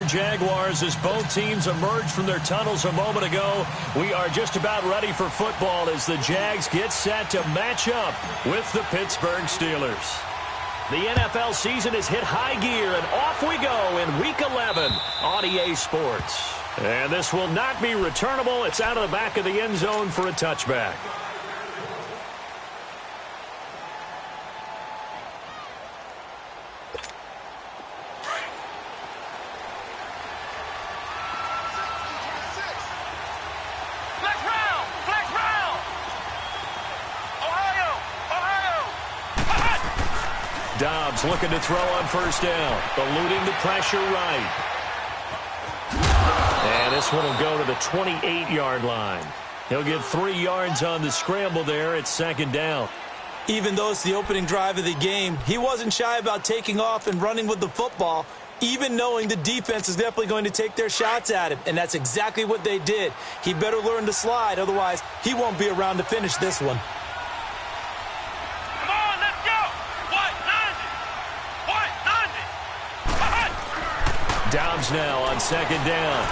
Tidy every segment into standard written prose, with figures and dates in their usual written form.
Jaguars as both teams emerged from their tunnels a moment ago. We are just about ready for football as the Jags get set to match up with the Pittsburgh Steelers. The NFL season has hit high gear, and off we go in Week 11 on EA Sports. And this will not be returnable. It's out of the back of the end zone for a touchback. Dobbs looking to throw on first down, eluding the pressure right. And this one will go to the 28-yard line. He'll get 3 yards on the scramble there at second down. Even though it's the opening drive of the game, he wasn't shy about taking off and running with the football, even knowing the defense is definitely going to take their shots at him. And that's exactly what they did. He better learn to slide, otherwise he won't be around to finish this one. Dobbs now on second down.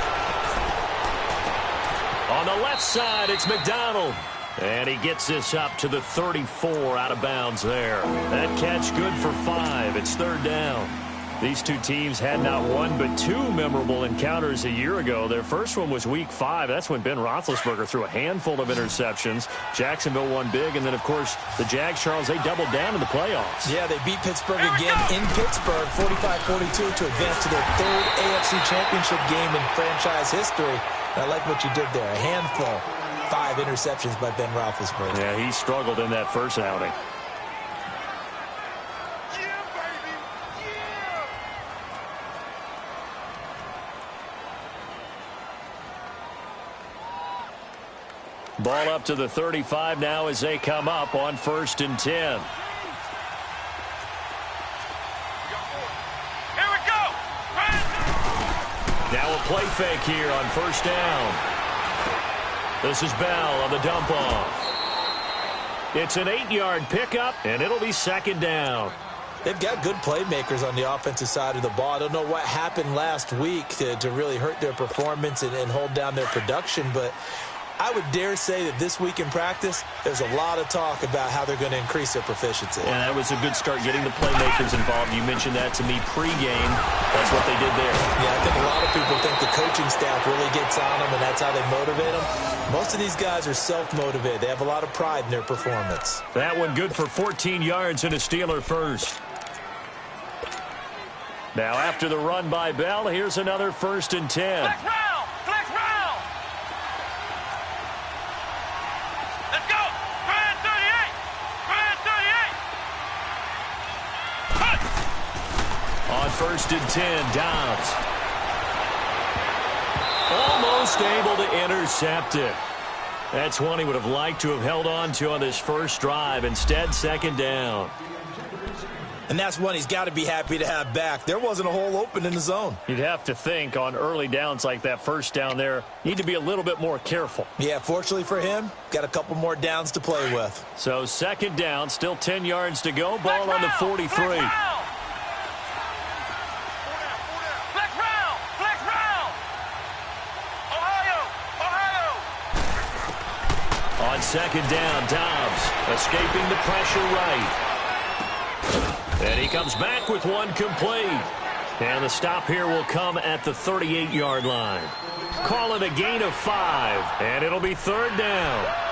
On the left side, it's McDonald. And he gets this up to the 34 out of bounds there. That catch good for 5. It's third down. These two teams had not one but 2 memorable encounters a year ago. Their first one was Week 5. That's when Ben Roethlisberger threw a handful of interceptions. Jacksonville won big. And then, of course, the Jags, Charles, they doubled down in the playoffs. Yeah, they beat Pittsburgh again in Pittsburgh, 45-42, to advance to their 3rd AFC Championship game in franchise history. And I like what you did there. A handful. 5 interceptions by Ben Roethlisberger. Yeah, he struggled in that first outing. Ball up to the 35 now as they come up on 1st and 10. Here we go. Now a play fake here on first down. This is Bell on the dump off. It's an 8-yard pickup, and it'll be second down. They've got good playmakers on the offensive side of the ball. I don't know what happened last week to really hurt their performance and hold down their production, but I would dare say that this week in practice, there's a lot of talk about how they're going to increase their proficiency. And that was a good start getting the playmakers involved. You mentioned that to me pregame. That's what they did there. Yeah, I think a lot of people think the coaching staff really gets on them, and that's how they motivate them. Most of these guys are self-motivated. They have a lot of pride in their performance. That one good for 14 yards and a Steeler first. Now after the run by Bell, here's another 1st and 10. Flex round. Flex round. Let's go. Grand 38. Grand 38. On 1st and 10, Dobbs. Almost able to intercept it. That's one he would have liked to have held on to on this first drive. Instead, second down. And that's one he's got to be happy to have back. There wasn't a hole open in the zone. You'd have to think on early downs like that first down there, need to be a little bit more careful. Yeah, fortunately for him, got a couple more downs to play with. So second down, still 10 yards to go. Ball on the 43. On second down, Dobbs escaping the pressure right. And he comes back with one complete. And the stop here will come at the 38-yard line. Call it a gain of 5, and it'll be third down.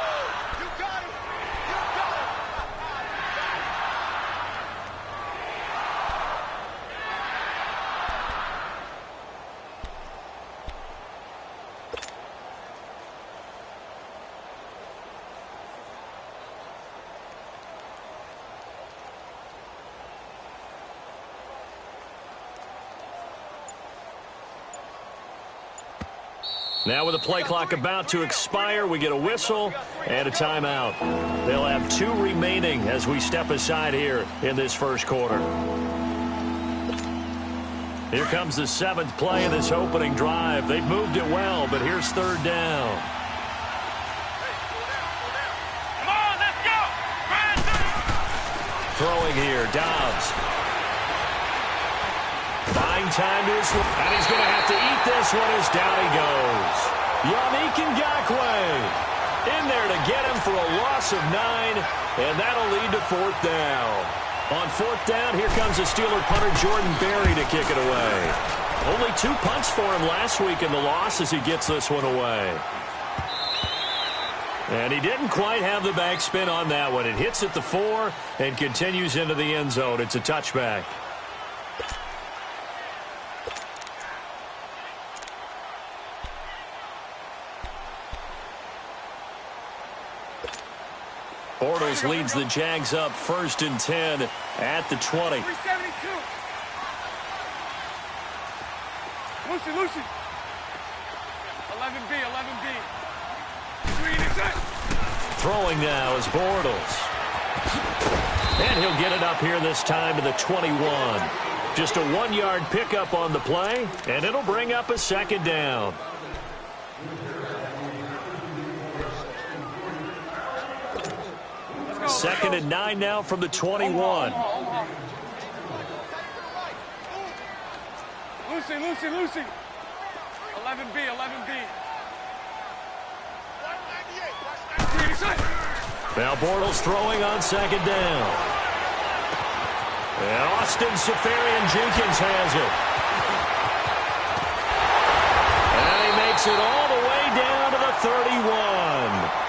Now with the play clock about to expire, we get a whistle and a timeout. They'll have 2 remaining as we step aside here in this first quarter. Here comes the 7th play of this opening drive. They've moved it well, but here's third down. Come on, let's go. Throwing here, Dobbs. Buying time to his, and he's going to have to this one is down he goes. Yannick Ngakoue in there to get him for a loss of 9, and that'll lead to 4th down. On 4th down, here comes the Steeler punter Jordan Berry to kick it away. Only 2 punts for him last week in the loss as he gets this one away. And he didn't quite have the backspin on that one. It hits at the 4 and continues into the end zone. It's a touchback. Bortles leads the Jags up 1st and 10 at the 20. 372. Lucy. 11B. Throwing now is Bortles. And he'll get it up here this time to the 21. Just a 1-yard pickup on the play, and it'll bring up a 2nd down. Second and 9 now from the 21. Lucy. 11B. Now Bortles throwing on 2nd down. And Austin Seferian-Jenkins has it. And he makes it all the way down to the 31.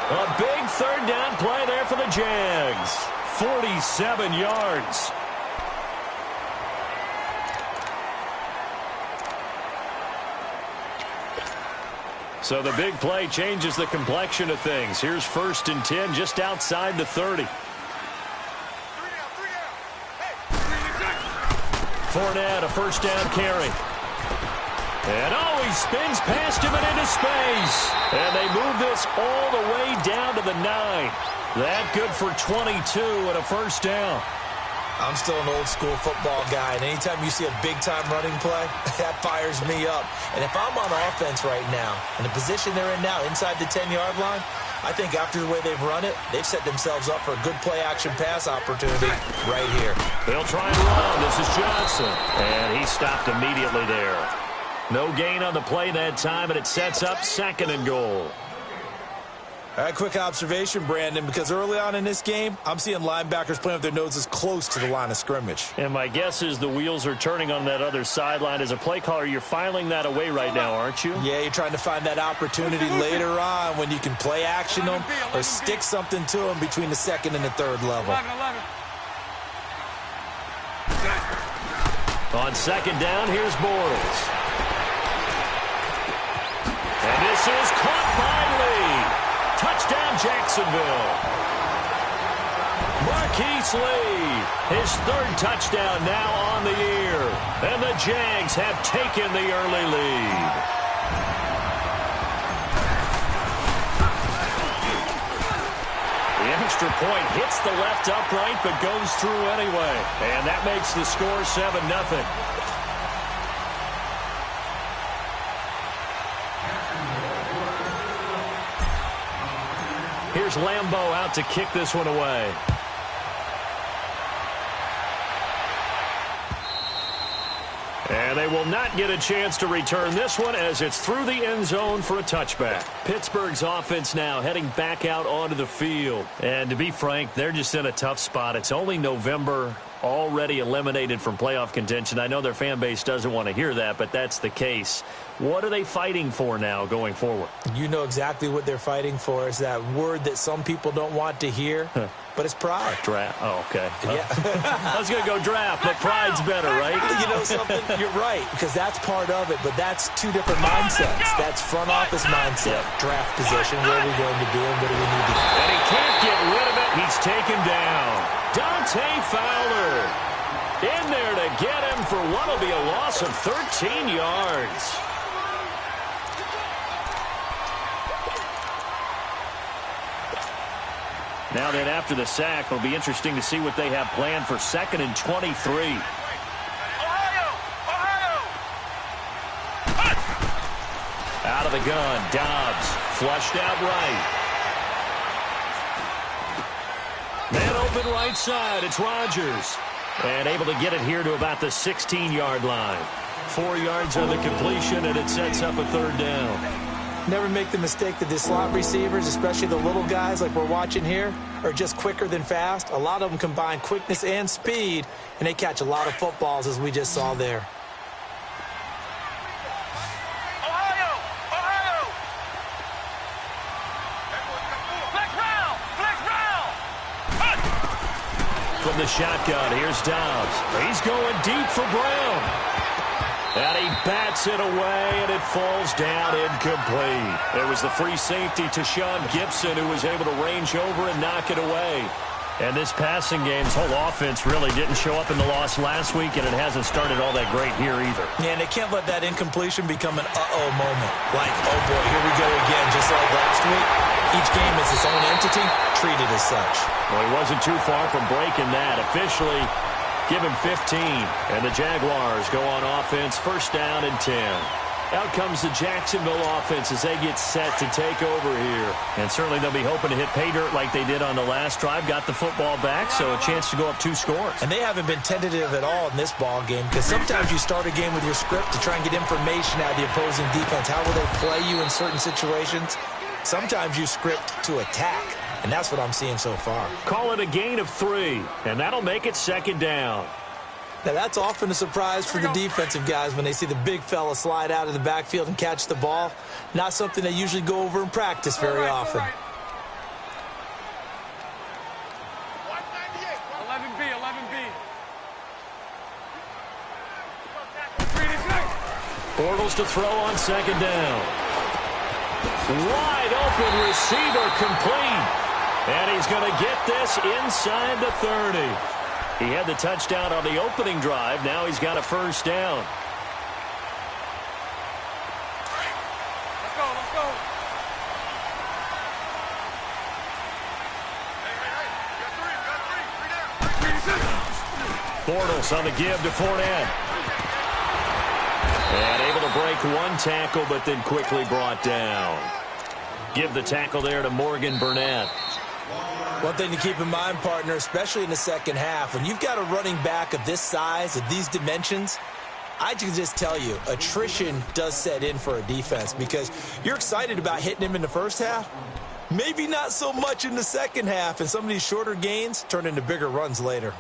A big 3rd down play there for the Jags. 47 yards. So the big play changes the complexion of things. Here's 1st and 10 just outside the 30. Fournette, a 1st down carry. And he spins past him and into space. And they move this all the way down to the 9. That good for 22 and a 1st down. I'm still an old-school football guy, and anytime you see a big-time running play, that fires me up. And if I'm on offense right now, in the position they're in now, inside the 10-yard line, I think after the way they've run it, they've set themselves up for a good play-action pass opportunity right here. They'll try and run. This is Johnson. And he stopped immediately there. No gain on the play that time, and it sets up 2nd and goal. All right, quick observation, Brandon, because early on in this game, I'm seeing linebackers playing with their noses close to the line of scrimmage. And my guess is the wheels are turning on that other sideline. As a play caller, you're filing that away right now, aren't you? Yeah, you're trying to find that opportunity later on when you can play action them or stick something to them between the 2nd and the 3rd level. 11. On 2nd down, here's Bortles. And this is caught by Lee. Touchdown, Jacksonville. Marquise Lee, his 3rd touchdown now on the year. And the Jags have taken the early lead. The extra point hits the left upright but goes through anyway. And that makes the score 7-0. Here's Lambeau out to kick this one away. And they will not get a chance to return this one as it's through the end zone for a touchback. Pittsburgh's offense now heading back out onto the field. And to be frank, they're just in a tough spot. It's only November, already eliminated from playoff contention. I know their fan base doesn't want to hear that, but that's the case. What are they fighting for now going forward? You know exactly what they're fighting for. Is that word that some people don't want to hear, but it's pride. Draft. Oh, okay. Yeah. I was going to go draft, but pride's better, right? You know something? You're right, because that's part of it, but that's 2 different mindsets. That's front office mindset, draft position, where are we going to be and what do we need to do? And he can't get rid of it. He's taken down. Dante Fowler in there to get him for what will be a loss of 13 yards. Now then, after the sack, it'll be interesting to see what they have planned for 2nd and 23. Ohio! Out of the gun, Dobbs flushed out right. Man open right side, it's Rodgers. And able to get it here to about the 16-yard line. 4 yards on the completion, and it sets up a third down. Never make the mistake that the slot receivers, especially the little guys like we're watching here, are just quicker than fast. A lot of them combine quickness and speed, and they catch a lot of footballs, as we just saw there. From the shotgun, here's Dobbs. He's going deep for Brown. And he bats it away, and it falls down incomplete. It was the free safety to Sean Gibson who was able to range over and knock it away. And this passing game's whole offense really didn't show up in the loss last week, and it hasn't started all that great here either. Yeah, and they can't let that incompletion become an uh-oh moment. Like, oh boy, here we go again, just like last week. Each game is its own entity, treated as such. Well, he wasn't too far from breaking that. Officially, give him 15. And the Jaguars go on offense, first down and 10. Out comes the Jacksonville offense as they get set to take over here. And certainly they'll be hoping to hit pay dirt like they did on the last drive. Got the football back, so a chance to go up 2 scores. And they haven't been tentative at all in this ball game, because sometimes you start a game with your script to try and get information out of the opposing defense. How will they play you in certain situations? Sometimes you script to attack, and that's what I'm seeing so far. Call it a gain of 3, and that'll make it second down. Now, that's often a surprise for the defensive guys when they see the big fella slide out of the backfield and catch the ball. Not something they usually go over in practice very often. 11B, 11B. Bortles to throw on second down. Wide open receiver complete. And he's going to get this inside the 30. He had the touchdown on the opening drive. Now he's got a first down. Let's go, let's go. Bortles on the give to Fournette. And able to break one tackle, but then quickly brought down. Give the tackle there to Morgan Burnett. One thing to keep in mind, partner, especially in the second half, when you've got a running back of this size, of these dimensions, I can just tell you, attrition does set in for a defense, because you're excited about hitting him in the first half. Maybe not so much in the second half, and some of these shorter gains turn into bigger runs later.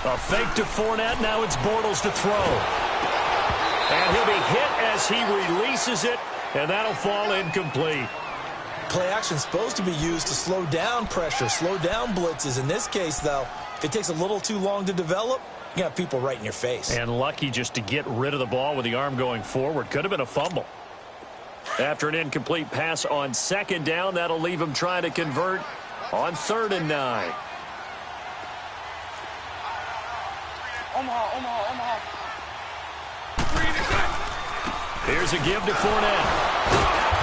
A fake to Fournette. Now it's Bortles to throw. And he'll be hit as he releases it, and that'll fall incomplete. Play action supposed to be used to slow down pressure, slow down blitzes. In this case, though, if it takes a little too long to develop, you got people right in your face. And lucky just to get rid of the ball with the arm going forward. Could have been a fumble. After an incomplete pass on second down, that'll leave him trying to convert on 3rd and 9. Omaha. Here's a give to Fournette.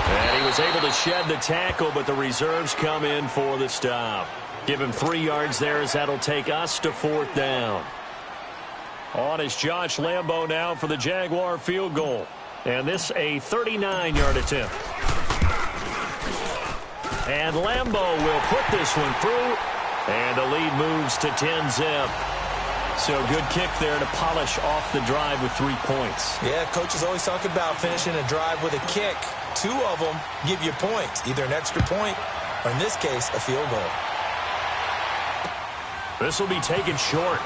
And he was able to shed the tackle, but the reserves come in for the stop. Give him 3 yards there, as that'll take us to 4th down. On is Josh Lambo now for the Jaguar field goal. And this a 39-yard attempt. And Lambo will put this one through. And the lead moves to 10-zip. So good kick there to polish off the drive with 3 points. Yeah, coaches always talk about finishing a drive with a kick. 2 of them give you points, either an extra point or, in this case, a field goal. This will be taken short.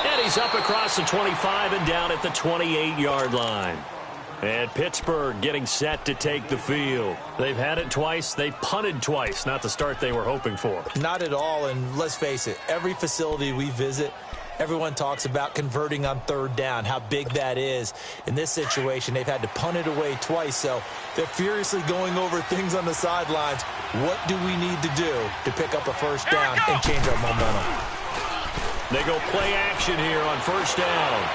And he's up across the 25 and down at the 28-yard line. And Pittsburgh getting set to take the field. They've had it twice. They've punted twice. Not the start they were hoping for. Not at all, and let's face it, every facility we visit, everyone talks about converting on 3rd down, how big that is. In this situation, they've had to punt it away twice, so they're furiously going over things on the sidelines. What do we need to do to pick up a first down and change our momentum? They go play action here on 1st down.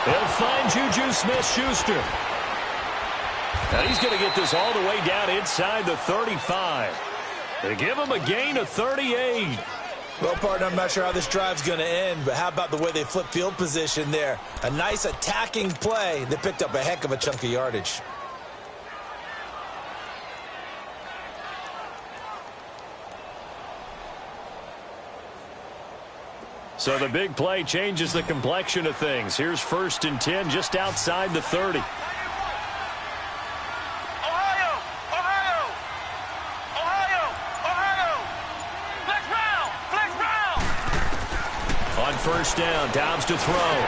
They'll find Juju Smith-Schuster. And he's going to get this all the way down inside the 35. They give him a gain of 38. Well, partner, I'm not sure how this drive's going to end, but how about the way they flip field position there? A nice attacking play that picked up a heck of a chunk of yardage. So the big play changes the complexion of things. Here's 1st and 10 just outside the 30. On 1st down, Dobbs to throw.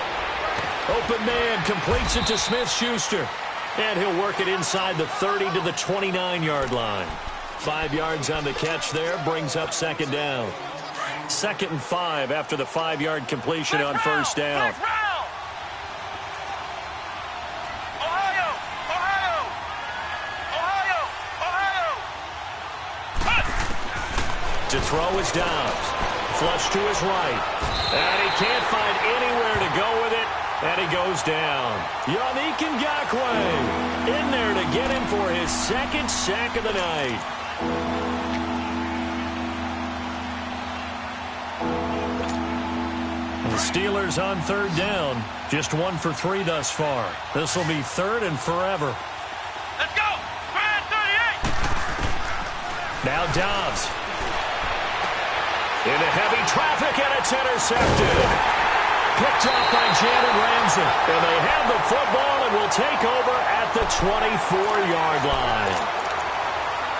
Open man, completes it to Smith-Schuster. And he'll work it inside the 30 to the 29-yard line. 5 yards on the catch there, brings up 2nd down. 2nd and 5 after the 5-yard completion on 1st down. To throw is Dobbs. Flush to his right. And he can't find anywhere to go with it. And he goes down. Yannick Ngakoue in there to get him for his 2nd sack of the night. The Steelers on 3rd down. Just 1 for 3 thus far. This will be 3rd and forever. Let's go! 38! Now Dobbs. Into heavy traffic, and it's intercepted. Picked up by Jalen Ramsey. And they have the football and will take over at the 24-yard line.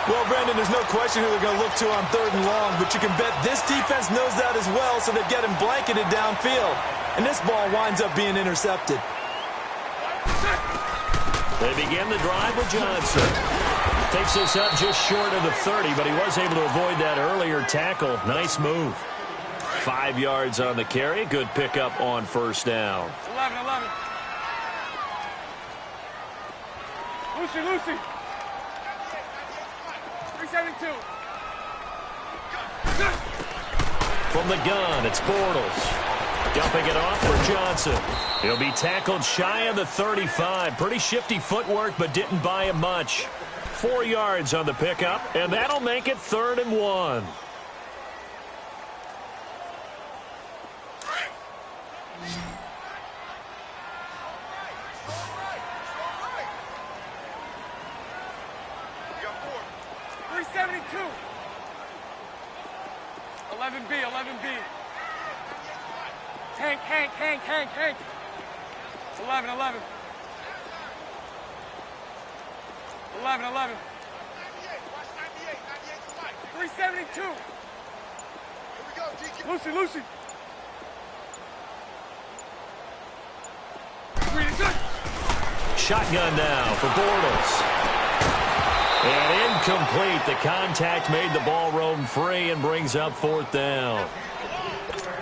Well, Brandon, there's no question who they're going to look to on 3rd and long, but you can bet this defense knows that as well, so they're getting blanketed downfield. And this ball winds up being intercepted. They begin the drive with Johnson. Takes this up just short of the 30, but he was able to avoid that earlier tackle. Nice move. 5 yards on the carry. Good pickup on 1st down. 11. Lucy. 372. From the gun, it's Bortles. Dumping it off for Johnson. He'll be tackled shy of the 35. Pretty shifty footwork, but didn't buy him much. 4 yards on the pickup, and that'll make it 3rd and 1. Hank. 11. 372. Lucy. Shotgun now for Bortles. And incomplete. The contact made the ball roam free and brings up 4th down.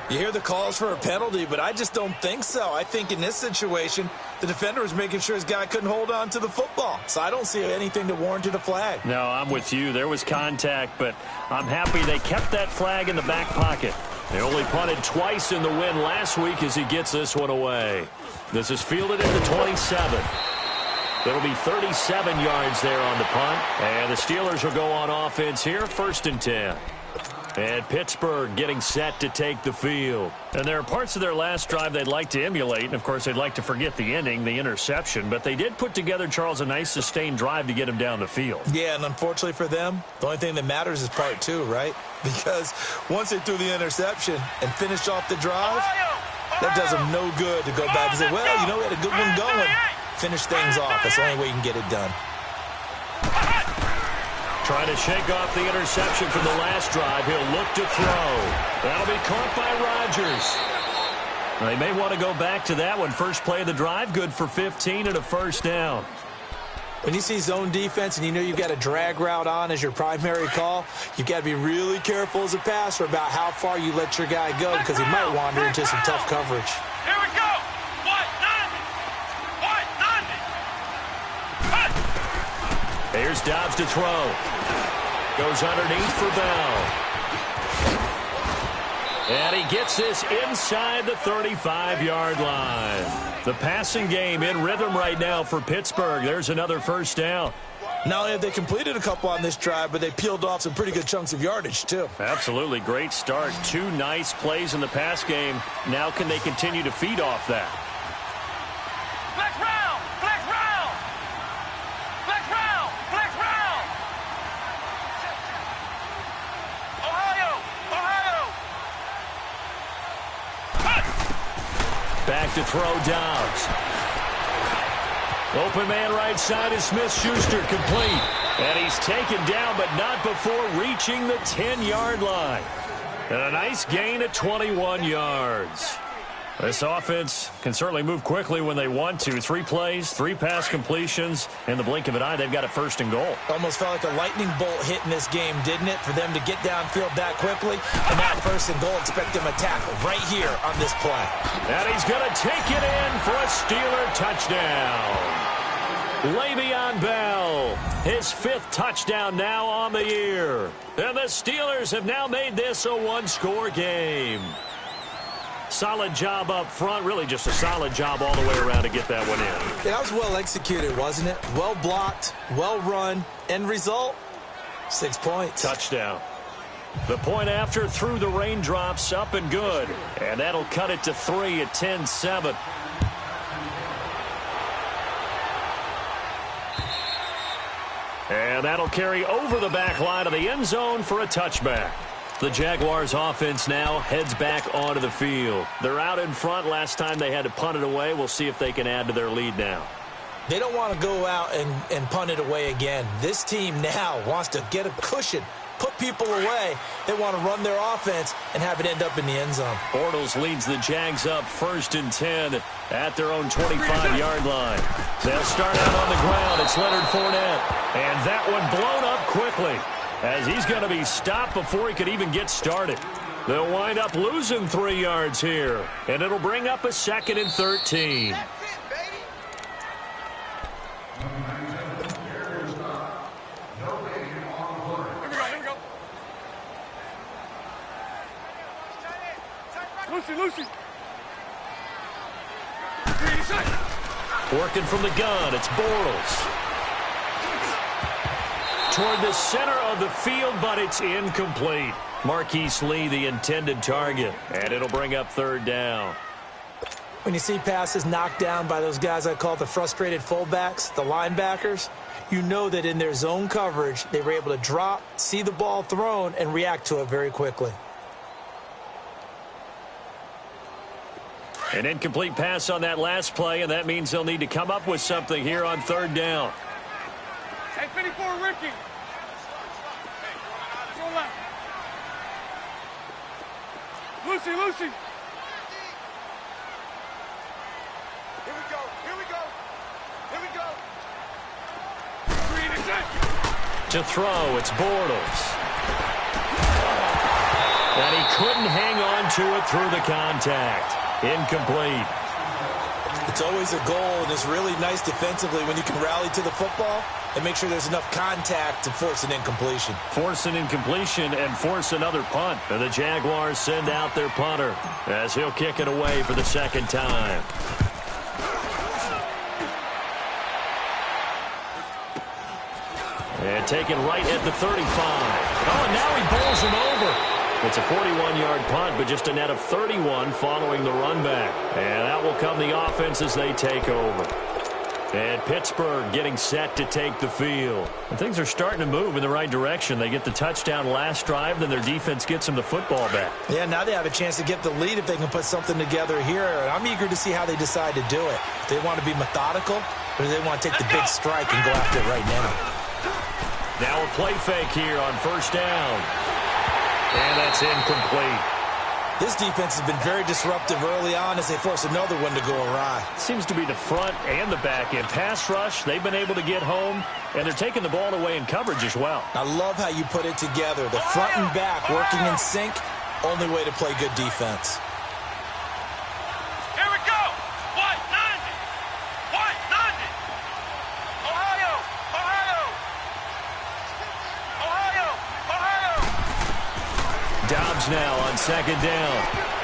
You hear the calls for a penalty, but I just don't think so. I think in this situation, the defender was making sure his guy couldn't hold on to the football. So I don't see anything that warranted a flag. No, I'm with you. There was contact, but I'm happy they kept that flag in the back pocket. They only punted twice in the win last week as he gets this one away. This is fielded at the 27. It'll be 37 yards there on the punt. And the Steelers will go on offense here, 1st and 10. And Pittsburgh getting set to take the field. And there are parts of their last drive they'd like to emulate. And, of course, they'd like to forget the ending, the interception. But they did put together, Charles, a nice sustained drive to get him down the field. Yeah, and unfortunately for them, the only thing that matters is part 2, right? Because once they threw the interception and finished off the drive, that does them no good to go back and say, well, you know, we had a good one going. Finish things off. That's the only way you can get it done. Trying to shake off the interception from the last drive. He'll look to throw. That'll be caught by Rodgers. They may want to go back to that one. First play of the drive, good for 15 and a 1st down. When you see zone defense and you know you've got a drag route on as your primary call, you've got to be really careful as a passer about how far you let your guy go because he might wander into some tough coverage. Here we go. Here's Dobbs to throw. Goes underneath for Bell. And he gets this inside the 35-yard line. The passing game in rhythm right now for Pittsburgh. There's another 1st down. Not only have they completed a couple on this drive, but they peeled off some pretty good chunks of yardage, too. Absolutely. Great start. 2 nice plays in the pass game. Now can they continue to feed off that? Flex round! Flex round! Flex round! Flex round! Ohio! Ohio! Cut! Back to throw Dobbs. Open man right side is Smith-Schuster, complete. And he's taken down, but not before reaching the 10-yard line. And a nice gain of 21 yards. This offense can certainly move quickly when they want to. 3 plays, 3 pass completions. In the blink of an eye, they've got a 1st and goal. Almost felt like a lightning bolt hit in this game, didn't it? For them to get downfield that quickly. And that 1st and goal, expect them to tackle right here on this play. And he's going to take it in for a Steeler touchdown. Le'Veon Bell, his 5th touchdown now on the year. And the Steelers have now made this a 1-score game. Solid job up front, really just a solid job all the way around to get that one in. Yeah, that was well executed, wasn't it? Well blocked, well run. End result, 6 points. Touchdown. The point after through the raindrops, up and good. And that'll cut it to 3 at 10-7. And that'll carry over the back line of the end zone for a touchback. The Jaguars offense now heads back onto the field. They're out in front. Last time they had to punt it away. We'll see if they can add to their lead now. They don't want to go out and punt it away again. This team now wants to get a cushion, put people away. They want to run their offense and have it end up in the end zone. Bortles leads the Jags up 1st and 10 at their own 25-yard line. They'll start out on the ground. It's Leonard Fournette. And that one blown up quickly, as he's going to be stopped before he could even get started. They'll wind up losing 3 yards here, and it'll bring up a 2nd and 13. Lucy. Working from the gun, it's Bortles. Toward the center of the field, but it's incomplete. Marquise Lee, the intended target, and it'll bring up 3rd down. When you see passes knocked down by those guys I call the frustrated fullbacks, the linebackers, you know that in their zone coverage, they were able to drop, see the ball thrown, and react to it very quickly. An incomplete pass on that last play, and that means they'll need to come up with something here on 3rd down. 10-54, Ricky. Go left. Lucy. Here we go. To throw, it's Bortles. And he couldn't hang on to it through the contact. Incomplete. It's always a goal, and it's really nice defensively when you can rally to the football and make sure there's enough contact to force an incompletion. Force an incompletion and force another punt. And the Jaguars send out their punter as he'll kick it away for the 2nd time. And taken right at the 35. Oh, and now he bowls him over. It's a 41-yard punt, but just a net of 31 following the run back. And out will come the offense as they take over. And Pittsburgh getting set to take the field. And things are starting to move in the right direction. They get the touchdown last drive, then their defense gets them the football back. Yeah, now they have a chance to get the lead if they can put something together here. And I'm eager to see how they decide to do it. Do they want to be methodical, or do they want to take the big strike and go after it right now? Now a play fake here on 1st down. And that's incomplete. This defense has been very disruptive early on as they force another one to go awry. Seems to be the front and the back end. Pass rush, they've been able to get home, and they're taking the ball away in coverage as well. I love how you put it together. The front and back working in sync, only way to play good defense. Here we go. 190. Ohio. Dobbs now on 2nd down.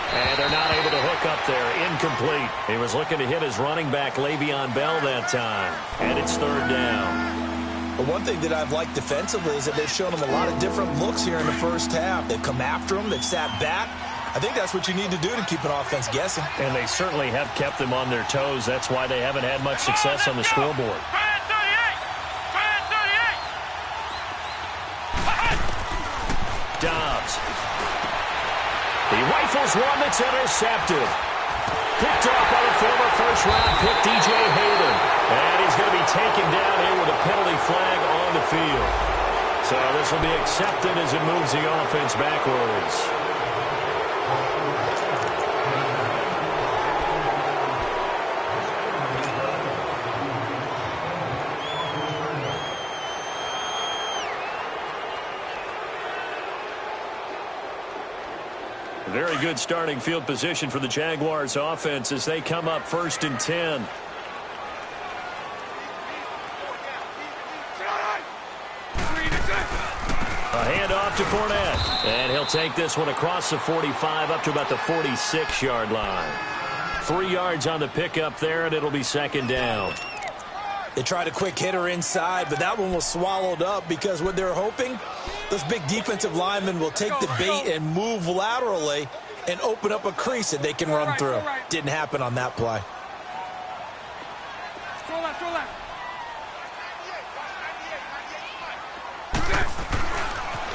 And they're not able to hook up there. Incomplete. He was looking to hit his running back, Le'Veon Bell, that time. And it's 3rd down. A Well, one thing that I've liked defensively is that they've shown them a lot of different looks here in the first half. They've come after them. They've sat back. I think that's what you need to do to keep an offense guessing. And they certainly have kept them on their toes. That's why they haven't had much success on the scoreboard. Dobbs. He rifles one that's intercepted. Picked off by the former first-round pick, DJ Hayden. And he's going to be taken down here with a penalty flag on the field. So this will be accepted as it moves the offense backwards. Very good starting field position for the Jaguars offense as they come up 1st and 10. A handoff to Fournette. And he'll take this one across the 45 up to about the 46-yard line. 3 yards on the pickup there, and it'll be 2nd down. They tried a quick hitter inside, but that one was swallowed up because what they're hoping, those big defensive linemen will take the bait and move laterally and open up a crease that they can run through. Didn't happen on that play.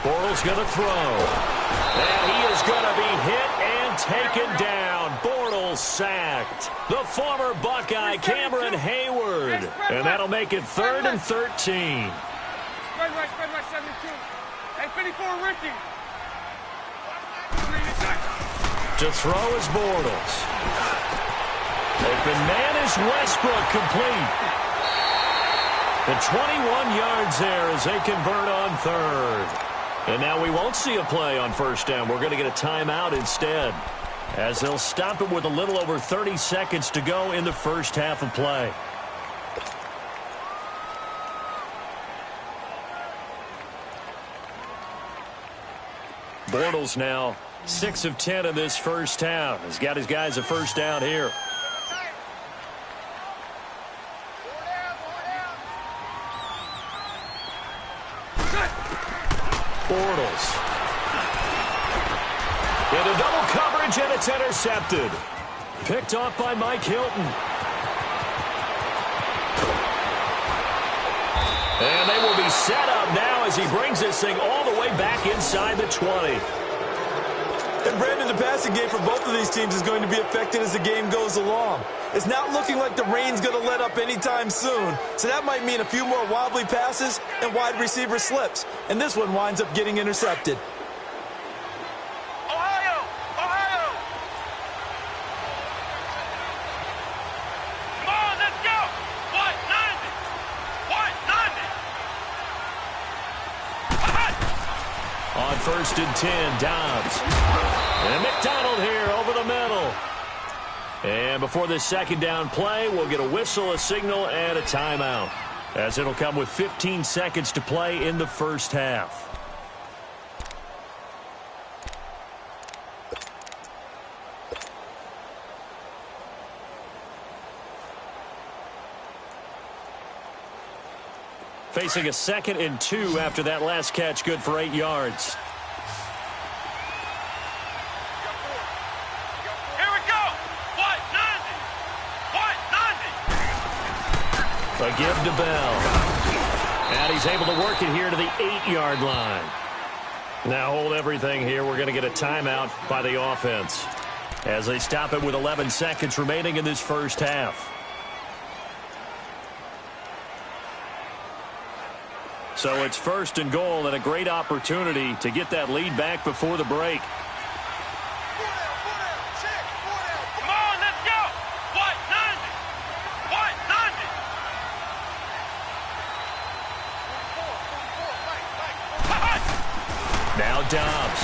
Bortles going to throw. And he is going to be hit and taken down. Bortles sacked. The former Buckeye, Cameron Hayward. And that'll make it 3rd and 13. Spread right, 72. Hey, 54, Ricky. To throw is Bortles. Open man is Westbrook, complete. The 21 yards there as they convert on 3rd. And now we won't see a play on 1st down. We're going to get a timeout instead, as they'll stop it with a little over 30 seconds to go in the first half of play. Bortles now 6 of 10 in this first half. He's got his guys a 1st down here. Bortles. Into double coverage, and it's intercepted. Picked off by Mike Hilton. And they will be set up now as he brings this thing all the way back inside the 20. And Brandon, the passing game for both of these teams is going to be affected as the game goes along. It's not looking like the rain's going to let up anytime soon, so that might mean a few more wobbly passes and wide receiver slips. And this one winds up getting intercepted. Ohio! Come on, let's go! What? 90! On 1st and 10, Dobbs. And McDonald here over the middle. And before this 2nd down play, we'll get a whistle, a signal, and a timeout, as it'll come with 15 seconds to play in the first half. Facing a 2nd and 2 after that last catch, good for 8 yards. A give to Bell. And he's able to work it here to the 8-yard line. Now hold everything here. We're going to get a timeout by the offense as they stop it with 11 seconds remaining in this first half. So it's 1st and goal and a great opportunity to get that lead back before the break. Now Dobbs.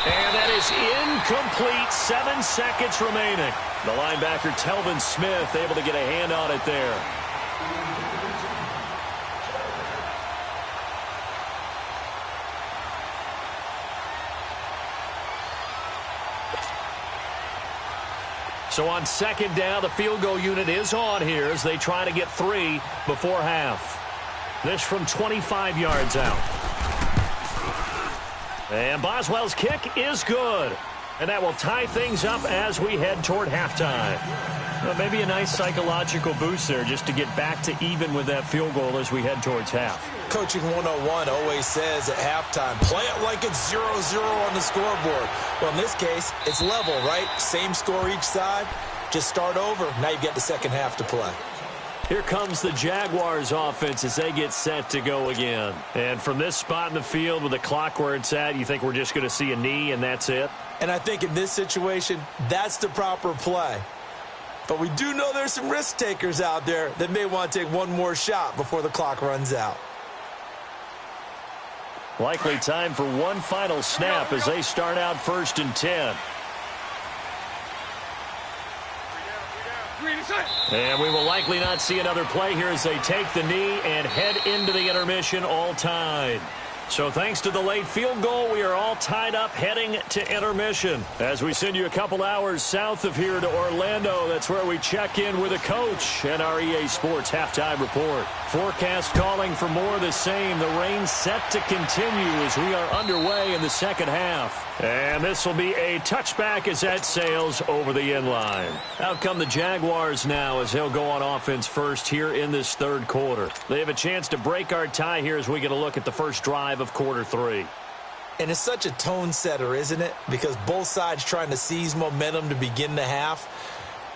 And that is incomplete. 7 seconds remaining. The linebacker, Telvin Smith, able to get a hand on it there. So on 2nd down, the field goal unit is on here as they try to get 3 before half. This from 25 yards out. And Boswell's kick is good. And that will tie things up as we head toward halftime. Well, maybe a nice psychological boost there just to get back to even with that field goal as we head towards half. Coaching 101 always says at halftime, play it like it's 0-0 on the scoreboard. Well, in this case, it's level, right? Same score each side. Just start over. Now you get the second half to play. Here comes the Jaguars offense as they get set to go again. And from this spot in the field with the clock where it's at, you think we're just going to see a knee and that's it? And I think in this situation, that's the proper play. But we do know there's some risk takers out there that may want to take one more shot before the clock runs out. Likely time for one final snap as they start out 1st and 10. And we will likely not see another play here as they take the knee and head into the intermission all tied. So thanks to the late field goal, we are all tied up heading to intermission. As we send you a couple hours south of here to Orlando, that's where we check in with a coach and our EA Sports halftime report. Forecast calling for more of the same. The rain set to continue as we are underway in the second half. And this will be a touchback as that sails over the end line. Out come the Jaguars now as they'll go on offense first here in this third quarter. They have a chance to break our tie here as we get a look at the first drive of quarter 3. And it's such a tone setter, isn't it? Because both sides trying to seize momentum to begin the half.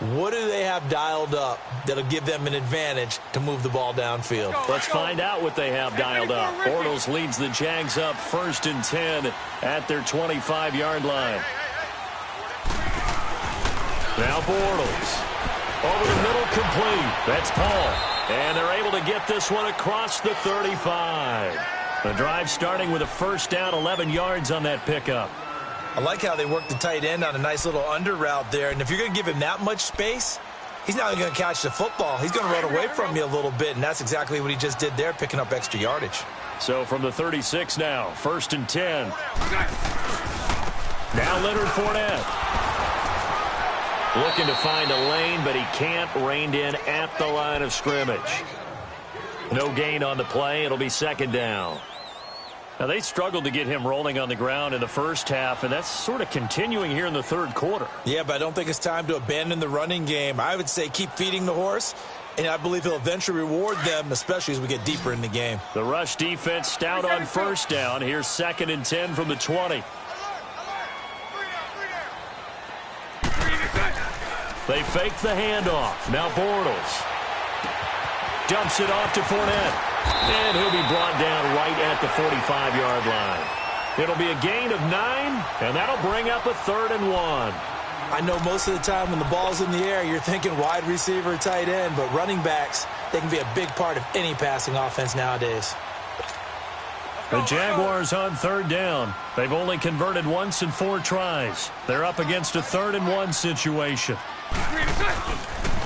What do they have dialed up that'll give them an advantage to move the ball downfield? Let's find out what they have dialed up. Bortles leads the Jags up 1st and 10 at their 25-yard line. Now Bortles. Over the middle, complete. That's Paul. And they're able to get this one across the 35. The drive starting with a first down, 11 yards on that pickup. I like how they work the tight end on a nice little under route there. And if you're going to give him that much space, he's not going to catch the football. He's going to run away from you a little bit, and that's exactly what he just did there, picking up extra yardage. So from the 36 now, 1st and 10. Now Leonard Fournette. Looking to find a lane, but he can't. Reined in at the line of scrimmage. No gain on the play. It'll be 2nd down. Now, they struggled to get him rolling on the ground in the first half, and that's sort of continuing here in the third quarter. Yeah, but I don't think it's time to abandon the running game. I would say keep feeding the horse, and I believe he'll eventually reward them, especially as we get deeper in the game. The rush defense stout on first down. Here's 2nd and 10 from the 20. They fake the handoff. Now Bortles dumps it off to Fournette. And he'll be brought down right at the 45-yard line. It'll be a gain of 9, and that'll bring up a 3rd and 1. I know most of the time when the ball's in the air, you're thinking wide receiver, tight end, but running backs, they can be a big part of any passing offense nowadays. The Jaguars on 3rd down. They've only converted once in 4 tries. They're up against a 3rd and 1 situation.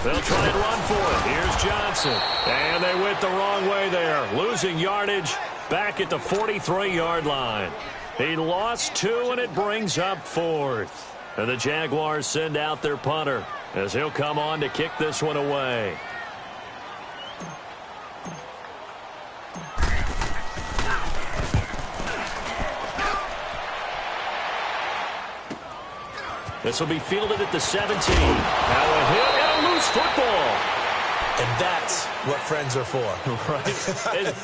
They'll try and run for it. Here's Johnson. And they went the wrong way there. Losing yardage back at the 43-yard line. He lost 2, and it brings up 4th. And the Jaguars send out their punter as he'll come on to kick this one away. This will be fielded at the 17. Now a hit and a loose football. And that's what friends are for. Right.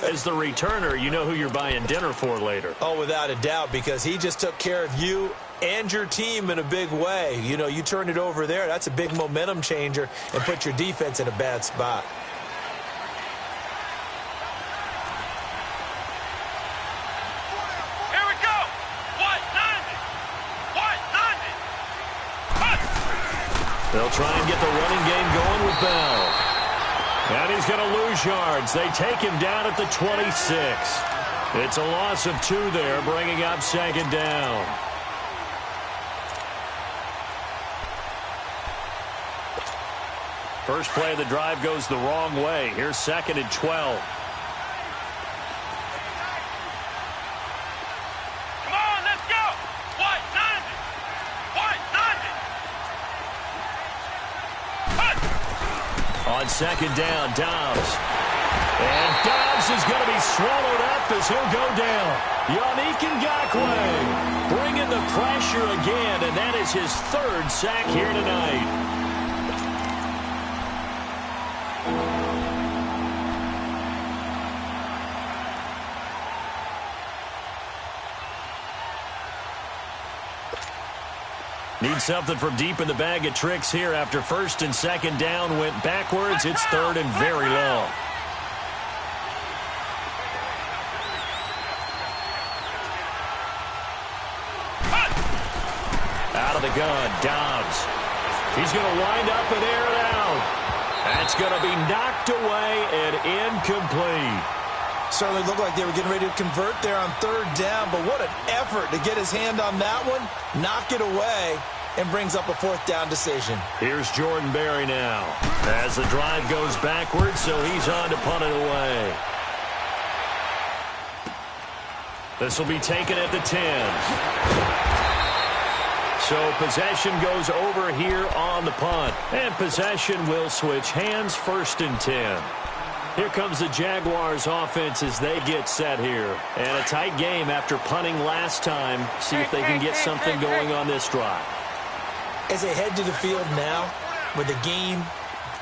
As the returner, you know who you're buying dinner for later. Oh, without a doubt, because he just took care of you and your team in a big way. You know, you turned it over there. That's a big momentum changer and put your defense in a bad spot. Here we go. What? 90. They'll try and get the running game going with Bell. And he's going to lose yards. They take him down at the 26. It's a loss of 2 there, bringing up 2nd down. First play of the drive goes the wrong way. Here's 2nd and 12. Come on, let's go. What? 90. What? 90. On 2nd down, Dobbs. And Dobbs is going to be swallowed up as he'll go down. Yannick Ngakoue bringing the pressure again, and that is his third sack here tonight. Need something from deep in the bag of tricks here after first and second down went backwards. It's third and very long. Out of the gun, Dobbs. He's going to wind up and air it out. That's going to be knocked away and incomplete. Certainly looked like they were getting ready to convert there on third down, but what an effort to get his hand on that one, knock it away, and brings up a fourth down decision. Here's Jordan Berry now as the drive goes backwards, so he's on to punt it away. This will be taken at the 10. So possession goes over here on the punt, and possession will switch hands, first and 10. Here comes the Jaguars offense as they get set here. And a tight game after punting last time. See if they can get something going on this drive. As they head to the field now, with the game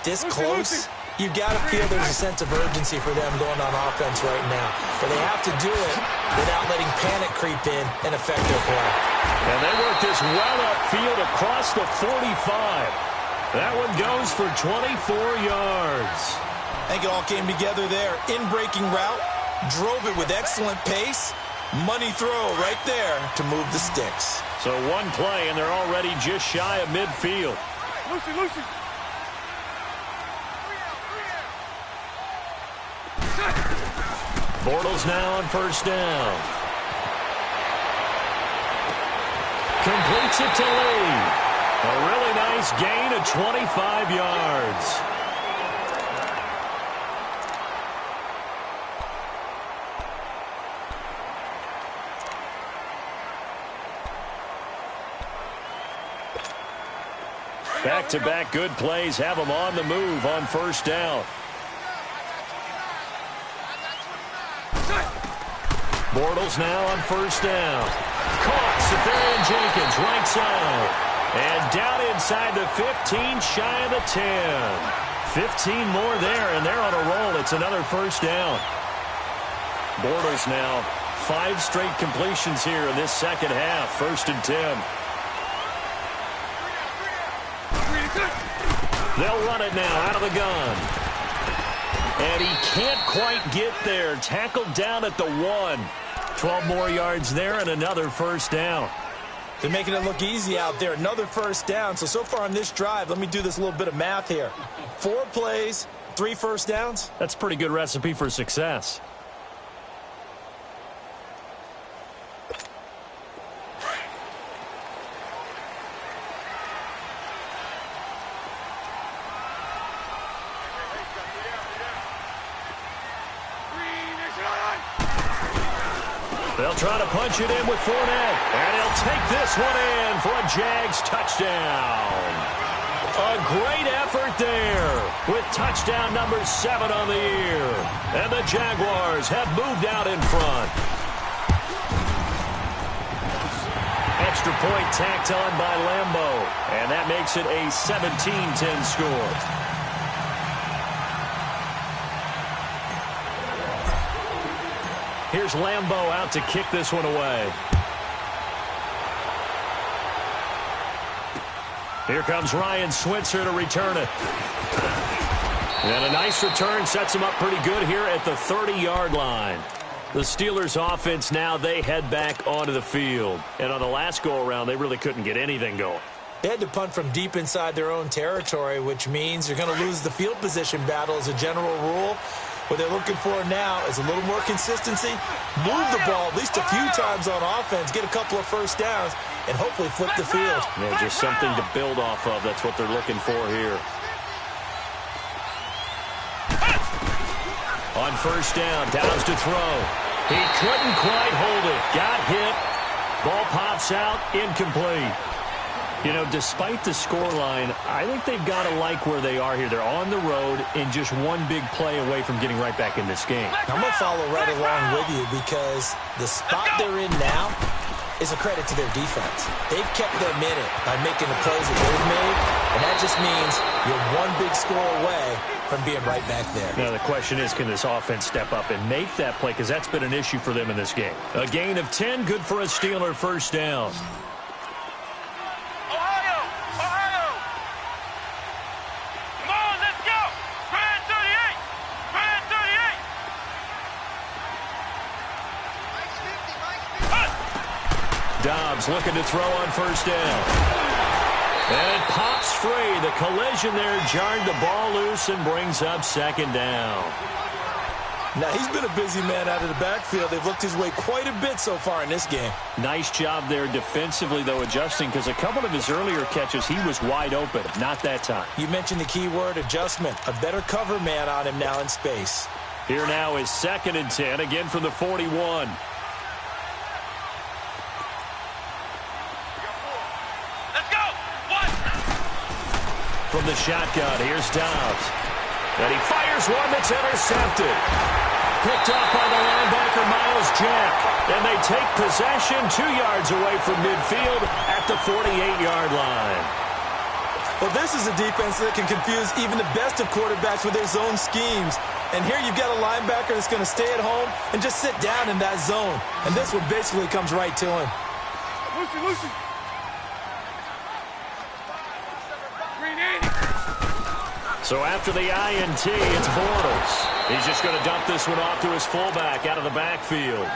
this close, you've got to feel there's a sense of urgency for them going on offense right now. But they have to do it without letting panic creep in and affect their play. And they work this well upfield across the 45. That one goes for 24 yards. I think it all came together there. In-breaking route, drove it with excellent pace. Money throw right there to move the sticks. So one play, and they're already just shy of midfield. Lucy. Bortles now on first down. Completes it to Lee. A really nice gain of 25 yards. Back-to-back good plays have them on the move on first down. Bortles now on first down. Caught, Safarian Jenkins, right side. And down inside the 15, shy of the 10. 15 more there, and they're on a roll. It's another first down. Bortles now, 5 straight completions here in this second half. First and 10. They'll run it now out of the gun. And he can't quite get there. Tackled down at the 1. 12 more yards there and another first down. They're making it look easy out there. Another first down. So far on this drive, let me do this little bit of math here. 4 plays, 3 first downs. That's a pretty good recipe for success. They'll try to punch it in with Fournette. And he'll take this one in for a Jags touchdown. A great effort there with touchdown number 7 on the year. And the Jaguars have moved out in front. Extra point tacked on by Lambeau. And that makes it a 17-10 score. Here's Lambeau out to kick this one away. Here comes Ryan Switzer to return it. And a nice return sets him up pretty good here at the 30-yard line. The Steelers offense now, they head back onto the field. And on the last go-around, they really couldn't get anything going. They had to punt from deep inside their own territory, which means they're going to lose the field position battle as a general rule. What they're looking for now is a little more consistency, move the ball at least a few times on offense, get a couple of first downs, and hopefully flip the field. Yeah, just something to build off of. That's what they're looking for here. On first down, Downs to throw. He couldn't quite hold it. Got hit. Ball pops out, incomplete. You know, despite the scoreline, I think they've got to like where they are here. They're on the road and just one big play away from getting right back in this game. I'm going to follow right along with you because the spot they're in now is a credit to their defense. They've kept them in it by making the plays that they've made, and that just means you're one big score away from being right back there. Now, the question is, can this offense step up and make that play? Because that's been an issue for them in this game. A gain of 10, good for a Steeler first down. Ohio! Ohio! Come on, let's go! Brand 38! Brand 38! Dobbs looking to throw on first down. And it pops free. The collision there jarred the ball loose and brings up second down. Now, he's been a busy man out of the backfield. They've looked his way quite a bit so far in this game. Nice job there defensively, though, adjusting, because a couple of his earlier catches, he was wide open. Not that time. You mentioned the key word, adjustment. A better cover man on him now in space. Here now is 2nd and 10, again from the 41. From the shotgun, here's Dobbs. And he fires one that's intercepted. Picked up by the linebacker, Miles Jack. And they take possession 2 yards away from midfield at the 48-yard line. Well, this is a defense that can confuse even the best of quarterbacks with their zone schemes. And here you've got a linebacker that's going to stay at home and just sit down in that zone. And this one basically comes right to him. Lucy. So after the INT, it's Bortles. He's just going to dump this one off to his fullback out of the backfield.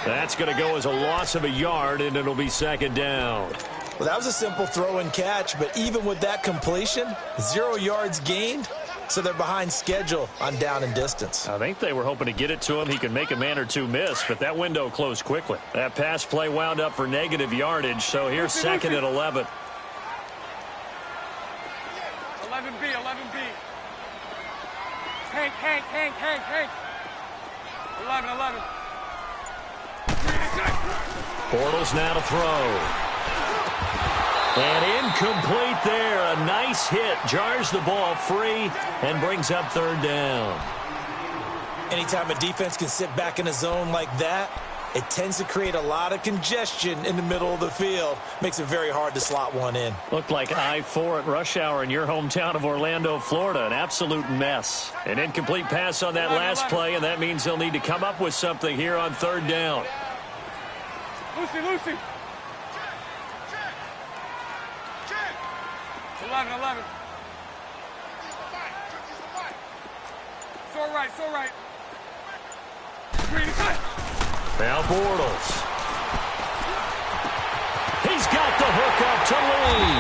That's going to go as a loss of a yard, and it'll be 2nd down. Well, that was a simple throw and catch, but even with that completion, 0 yards gained, so they're behind schedule on down and distance. I think they were hoping to get it to him. He could make a man or two miss, but that window closed quickly. That pass play wound up for negative yardage, so here's 2nd and 11. 11B. Hank. 11. Bortles now to throw. And incomplete there. A nice hit. Jars the ball free and brings up 3rd down. Anytime a defense can sit back in a zone like that, it tends to create a lot of congestion in the middle of the field. Makes it very hard to slot one in. Looked like I-4 at rush hour in your hometown of Orlando, Florida. An absolute mess. An incomplete pass on that last play, and that means they'll need to come up with something here on 3rd down. Lucy. 11. It's all right. Green, cut. Now Bortles. He's got the hook up to Lee.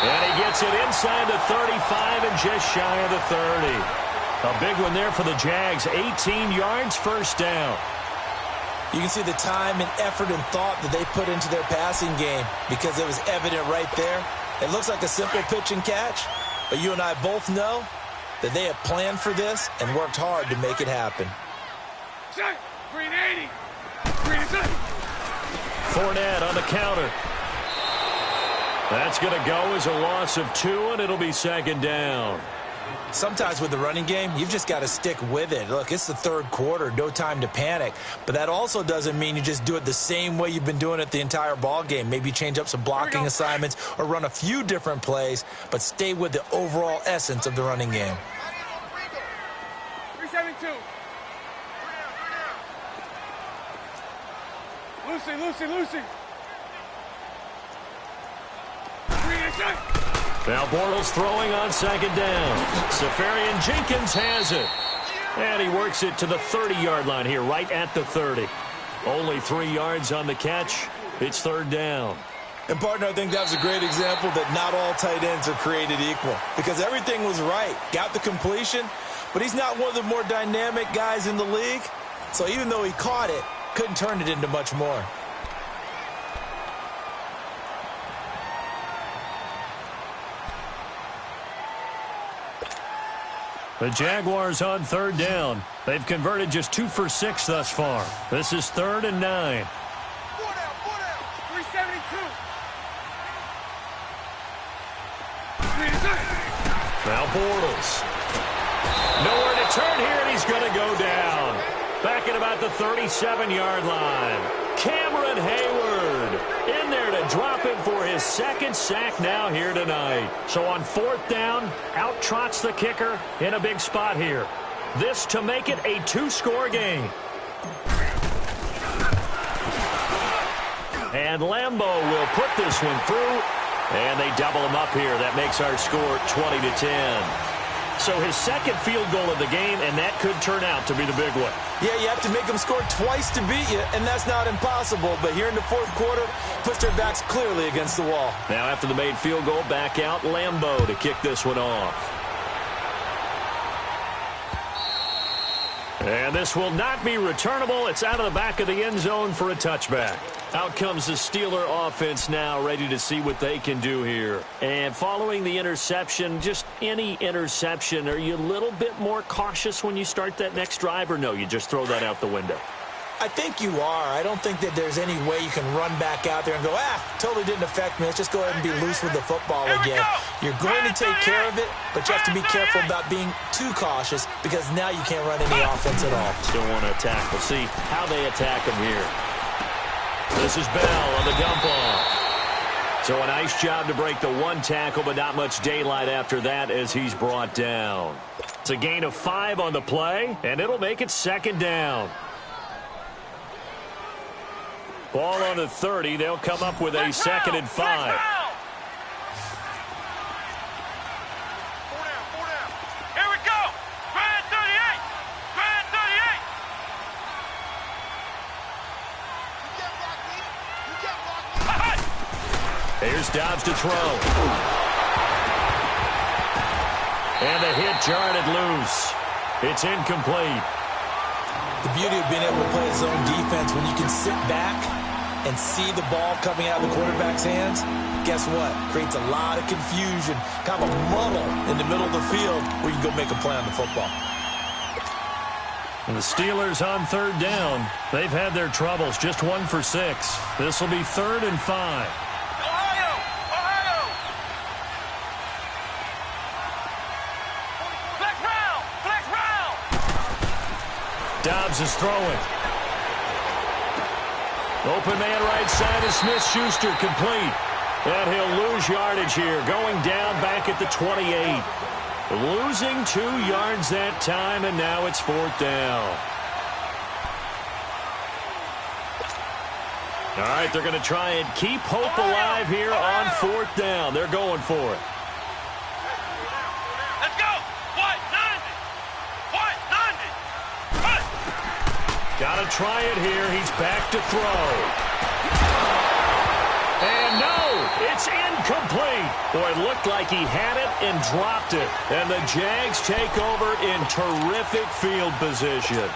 And he gets it inside the 35 and just shy of the 30. A big one there for the Jags. 18 yards, first down. You can see the time and effort and thought that they put into their passing game because it was evident right there. It looks like a simple pitch and catch, but you and I both know that they have planned for this and worked hard to make it happen. Green 80. Fournette on the counter. That's going to go as a loss of 2, and it'll be 2nd down. Sometimes with the running game, you've just got to stick with it. Look, it's the 3rd quarter, no time to panic. But that also doesn't mean you just do it the same way you've been doing it the entire ball game. Maybe change up some blocking assignments or run a few different plays, but stay with the overall essence of the running game. 372. Lucy. Now Bortles throwing on 2nd down. Safarian Jenkins has it. And he works it to the 30-yard line here, right at the 30. Only 3 yards on the catch. It's 3rd down. And, partner, I think that was a great example that not all tight ends are created equal because everything was right. Got the completion, but he's not one of the more dynamic guys in the league. So even though he caught it, couldn't turn it into much more. The Jaguars on 3rd down. They've converted just 2 for 6 thus far. This is 3rd and 9. 372. Now Bortles. Nowhere to turn here, and he's going to go down. Back at about the 37-yard line. Cameron Hayward in there to drop him for his second sack now here tonight. So on fourth down, out trots the kicker in a big spot here. This to make it a two-score game. And Lambeau will put this one through, and they double him up here. That makes our score 20-10. So his second field goal of the game, and that could turn out to be the big one. Yeah, you have to make them score twice to beat you, and that's not impossible. But here in the fourth quarter, puts their backs clearly against the wall. Now after the made field goal, back out Lambeau to kick this one off. And this will not be returnable. It's out of the back of the end zone for a touchback. Out comes the Steeler offense now, ready to see what they can do here. And following the interception, just any interception, are you a little bit more cautious when you start that next drive, or no, you just throw that out the window? I think you are. I don't think that there's any way you can run back out there and go, totally didn't affect me. Let's just go ahead and be loose with the football again. You're going to take care of it, but you have to be careful about being too cautious because now you can't run any offense at all. Still want to attack. We'll see how they attack him here. This is Bell on the dump off. So a nice job to break the one tackle, but not much daylight after that as he's brought down. It's a gain of 5 on the play, and it'll make it second down. Ball on the 30. They'll come up with a second and 5. Here we go. Grand 38. Grand 38. Here's Dobbs to throw. And the hit jarred it loose. It's incomplete. The beauty of being able to play zone defense when you can sit back and see the ball coming out of the quarterback's hands, guess what? Creates a lot of confusion, kind of a muddle in the middle of the field where you go make a play on the football. And the Steelers on third down. They've had their troubles, just 1 for 6. This will be 3rd and 5. Dobbs is throwing. Open man right side is Smith-Schuster, complete. And he'll lose yardage here, going down back at the 28. Losing 2 yards that time, and now it's 4th down. All right, they're going to try and keep hope alive here on 4th down. They're going for it. Let's go. White 90. White 90. Got to try it here. He's back to throw. And no, it's incomplete. Boy, it looked like he had it and dropped it. And the Jags take over in terrific field position.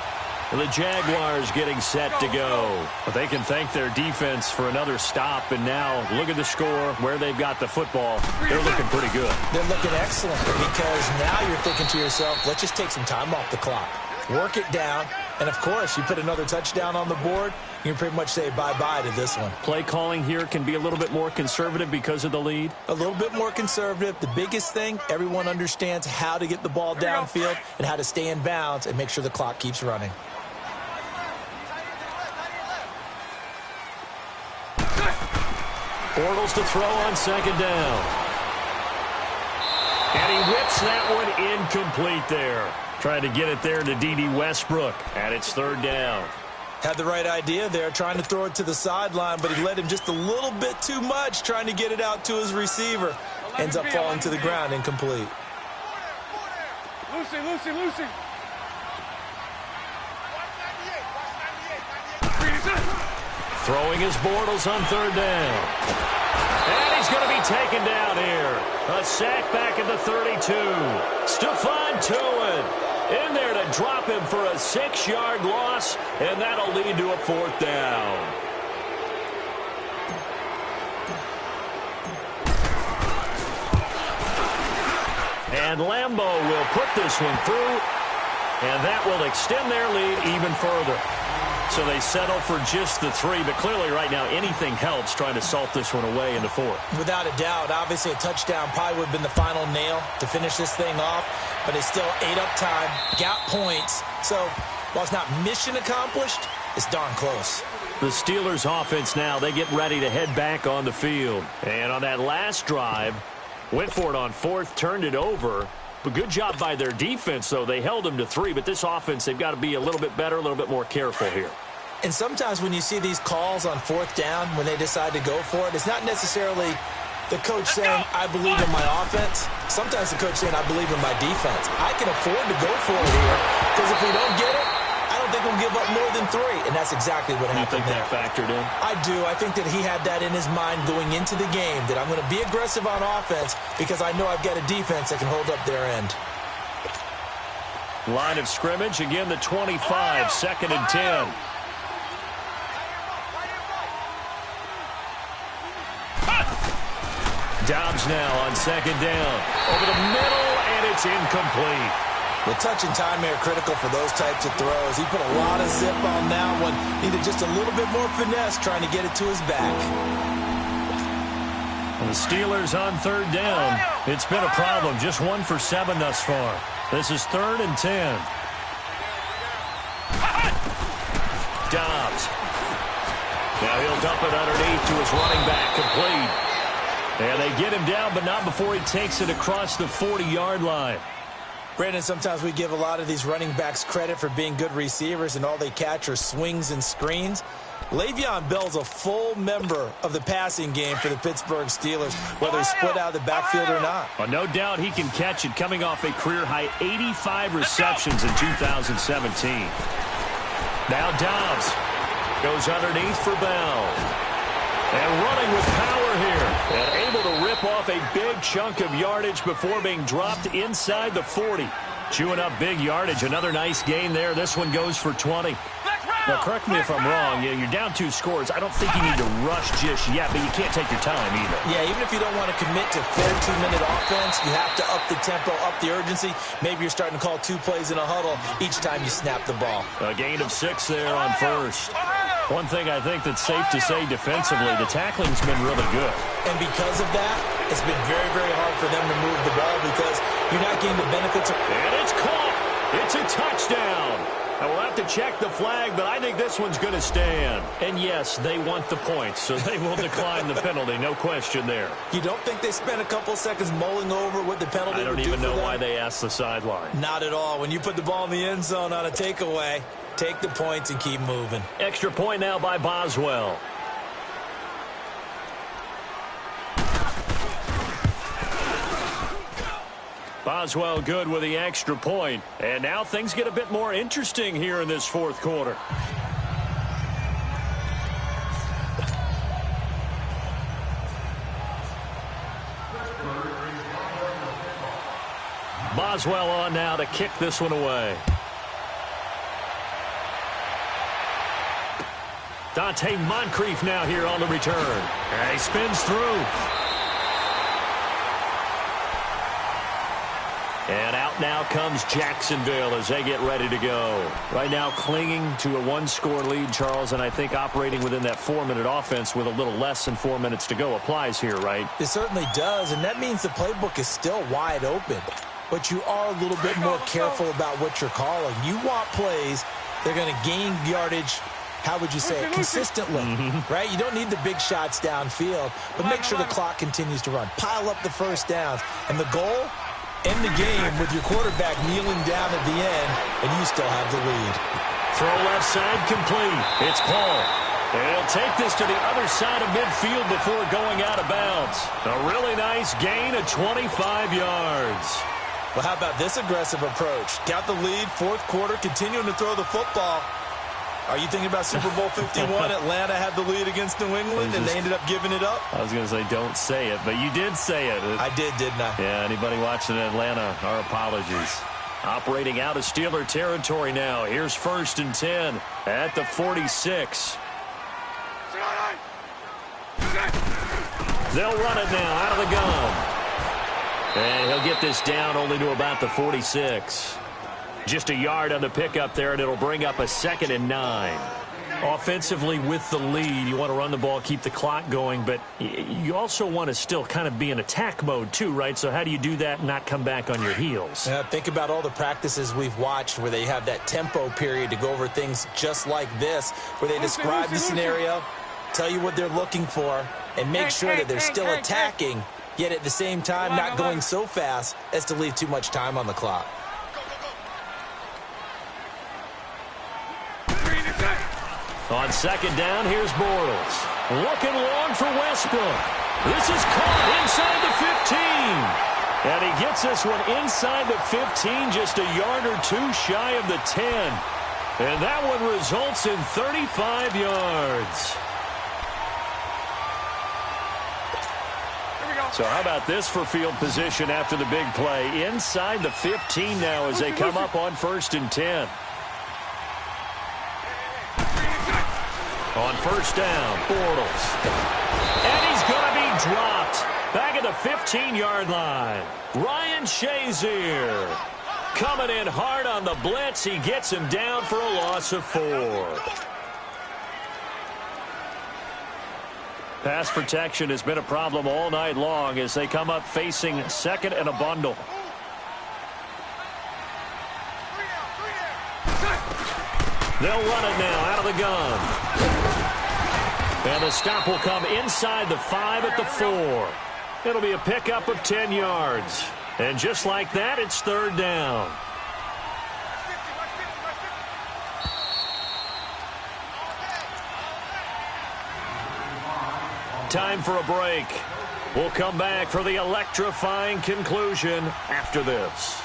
And the Jaguars getting set to go. But they can thank their defense for another stop. And now look at the score, where they've got the football. They're looking pretty good. They're looking excellent because now you're thinking to yourself, let's just take some time off the clock. Work it down. And, of course, you put another touchdown on the board, you can pretty much say bye-bye to this one. Play calling here can be a little bit more conservative because of the lead. A little bit more conservative. The biggest thing, everyone understands how to get the ball downfield and how to stay in bounds and make sure the clock keeps running. Bortles to throw on 2nd down. And he whips that one incomplete there. Trying to get it there to D.D. Westbrook. And it's 3rd down. Had the right idea there, trying to throw it to the sideline, but he led him just a little bit too much, trying to get it out to his receiver. Ends up falling to the ground, incomplete. Lucy, Lucy, Lucy. Throwing his Bortles on 3rd down. And he's going to be taken down here. A sack back at the 32. Stephon Tuitt in there to drop him for a 6-yard loss, and that'll lead to a 4th down. And Lambeau will put this one through, and that will extend their lead even further. So they settle for just the 3, but clearly right now anything helps trying to salt this one away in the 4th. Without a doubt, obviously a touchdown probably would have been the final nail to finish this thing off, but it's still ate up time, got points. So while it's not mission accomplished, it's darn close. The Steelers offense now, they get ready to head back on the field. And on that last drive, went for it on 4th, turned it over. But good job by their defense, though. They held them to 3, but this offense, they've got to be a little bit better, a little bit more careful here. And sometimes when you see these calls on 4th down, when they decide to go for it, it's not necessarily the coach saying, I believe in my offense. Sometimes the coach saying, I believe in my defense. I can afford to go for it here, because if we don't get it, I don't think we'll give up more than 3, and that's exactly what happened. You think that factored in? I do. I think that he had that in his mind going into the game, that I'm going to be aggressive on offense because I know I've got a defense that can hold up their end. Line of scrimmage, again the 25, 2nd and 10. Dobbs now on 2nd down. Over the middle, and it's incomplete. The touch and time are critical for those types of throws. He put a lot of zip on that one. Needed just a little bit more finesse trying to get it to his back. And the Steelers on 3rd down. It's been a problem. Just 1 for 7 thus far. This is 3rd and 10. Dobbs. Now he'll dump it underneath to his running back, complete. And they get him down, but not before he takes it across the 40-yard line. Brandon, sometimes we give a lot of these running backs credit for being good receivers, and all they catch are swings and screens. Le'Veon Bell's a full member of the passing game for the Pittsburgh Steelers, whether he's split out of the backfield or not. Well, no doubt he can catch it, coming off a career-high 85 receptions in 2017. Now Dobbs goes underneath for Bell. And running with power here. And able to rip off a big chunk of yardage before being dropped inside the 40. Chewing up big yardage. Another nice gain there. This one goes for 20. Now, correct me if I'm wrong. You're down 2 scores. I don't think you need to rush just yet, but you can't take your time either. Yeah, even if you don't want to commit to full 2-minute offense, you have to up the tempo, up the urgency. Maybe you're starting to call 2 plays in a huddle each time you snap the ball. A gain of 6 there on 1st. One thing I think that's safe to say defensively, the tackling's been really good. And because of that, it's been very, very hard for them to move the ball because you're not getting the benefits of... And it's caught! It's a touchdown! And we'll have to check the flag, but I think this one's going to stand. And yes, they want the points, so they will decline the penalty, no question there. You don't think they spent a couple seconds mulling over what the penalty would do for them? I don't even know why they asked the sideline. Not at all. When you put the ball in the end zone on a takeaway, take the points and keep moving. Extra point now by Boswell. Boswell good with the extra point. And now things get a bit more interesting here in this 4th quarter. Boswell on now to kick this one away. Dante Moncrief now here on the return. And he spins through. And out now comes Jacksonville as they get ready to go. Right now clinging to a 1-score lead, Charles, and I think operating within that 4-minute offense with a little less than 4 minutes to go applies here, right? It certainly does, and that means the playbook is still wide open. But you are a little bit more careful about what you're calling. You want plays that are going to gain yardage, how would you say it, consistently, right? You don't need the big shots downfield, but make sure the clock continues to run. Pile up the first downs, and the goal... end the game with your quarterback kneeling down at the end, and you still have the lead. Throw left side complete. It's Paul. And he'll take this to the other side of midfield before going out of bounds. A really nice gain of 25 yards. Well, how about this aggressive approach? Got the lead, 4th quarter, continuing to throw the football. Are you thinking about Super Bowl 51? Atlanta had the lead against New England, and they ended up giving it up? I was going to say, don't say it, but you did say it. I did, didn't I? Yeah, anybody watching Atlanta, our apologies. Operating out of Steeler territory now. Here's 1st and 10 at the 46. They'll run it now out of the gun. And he'll get this down only to about the 46. Just a yard on the pickup there, and it'll bring up a 2nd and 9. Offensively with the lead, you want to run the ball, keep the clock going, but you also want to still kind of be in attack mode too, right? So how do you do that and not come back on your heels? Think about all the practices we've watched where they have that tempo period to go over things just like this, where they describe the scenario, tell you what they're looking for, and make sure that they're still attacking, yet at the same time not going so fast as to leave too much time on the clock. On second down, here's Bortles. Looking long for Westbrook. This is caught inside the 15. And he gets this one inside the 15, just a yard or two shy of the 10. And that one results in 35 yards. So how about this for field position after the big play? Inside the 15 now as they come up on 1st and 10. On first down, Bortles. And he's going to be dropped. Back at the 15-yard line. Ryan Shazier coming in hard on the blitz. He gets him down for a loss of 4. Pass protection has been a problem all night long as they come up facing second and a bundle. They'll run it now out of the gun. And the stop will come inside the 5 at the 4. It'll be a pickup of 10 yards. And just like that, it's 3rd down. Time for a break. We'll come back for the electrifying conclusion after this.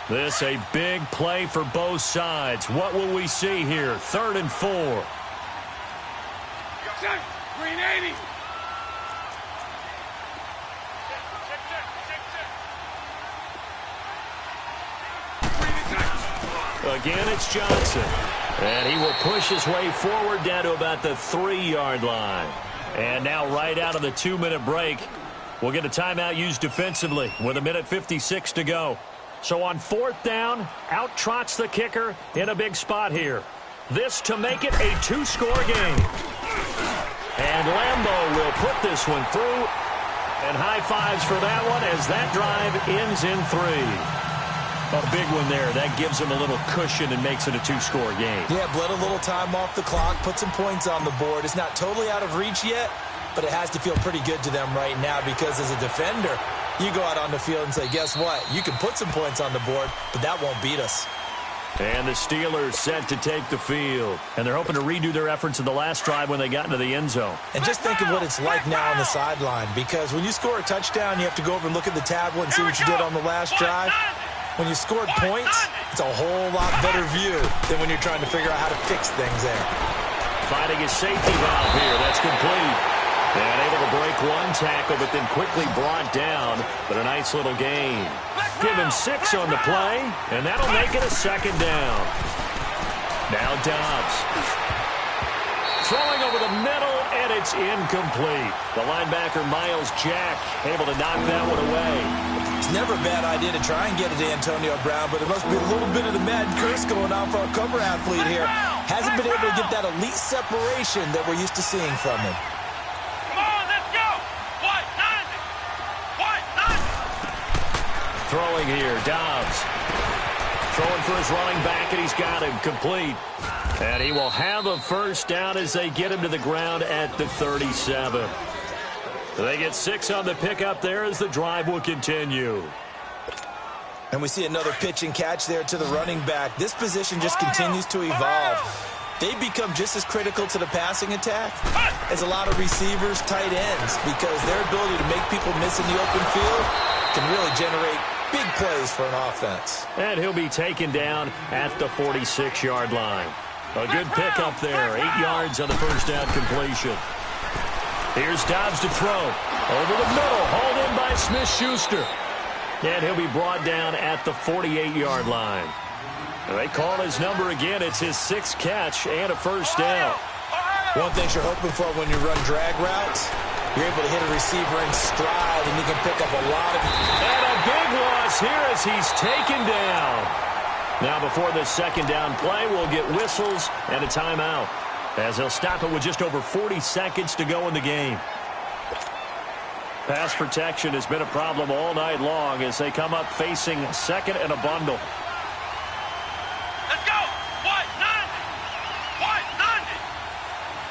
This a big play for both sides. What will we see here? 3rd and 4. Green 80. Again, it's Johnson. And he will push his way forward down to about the 3-yard line. And now right out of the 2-minute break, we'll get a timeout used defensively with 1:56 to go. So on 4th down, out trots the kicker in a big spot here. This to make it a 2-score game. And Lambeau will put this one through. And high fives for that one as that drive ends in 3. A big one there. That gives them a little cushion and makes it a 2-score game. Yeah, bled a little time off the clock, put some points on the board. It's not totally out of reach yet, but it has to feel pretty good to them right now because as a defender, you go out on the field and say, guess what? You can put some points on the board, but that won't beat us. And the Steelers set to take the field. And they're hoping to redo their efforts in the last drive when they got into the end zone. And just think of what it's like now on the sideline, because when you score a touchdown, you have to go over and look at the tablet and see what you did on the last drive. When you scored points, it's a whole lot better view than when you're trying to figure out how to fix things there. Finding his safety valve here. That's complete. And able to break one tackle, but then quickly brought down. But a nice little gain. Give him 6 on the play, and that'll make it a 2nd down. Now Dobbs. Throwing over the middle, and it's incomplete. The linebacker, Miles Jack, able to knock that one away. It's never a bad idea to try and get it to Antonio Brown, but there must be a little bit of the Madden curse going on for our cover athlete here. Hasn't been able to get that elite separation that we're used to seeing from him. Come on, let's go. What? 90. Throwing here, Dobbs. Throwing for his running back, and he's got him complete. And he will have a 1st down as they get him to the ground at the 37. They get 6 on the pickup there as the drive will continue. And we see another pitch and catch there to the running back. This position just continues to evolve. They become just as critical to the passing attack as a lot of receivers, tight ends, because their ability to make people miss in the open field can really generate big plays for an offense. And he'll be taken down at the 46-yard line. A good pickup there. 8 yards on the 1st down completion. Here's Dobbs to throw. Over the middle, hauled in by Smith-Schuster. And he'll be brought down at the 48-yard line. They call his number again. It's his 6th catch and a 1st down. One thing you're hoping for when you run drag routes, you're able to hit a receiver in stride, and you can pick up a lot of... And a big loss here as he's taken down. Now before this second down play, we'll get whistles and a timeout, as they'll stop it with just over 40 seconds to go in the game. Pass protection has been a problem all night long as they come up facing second and a bundle. Let's go. White 90. White 90.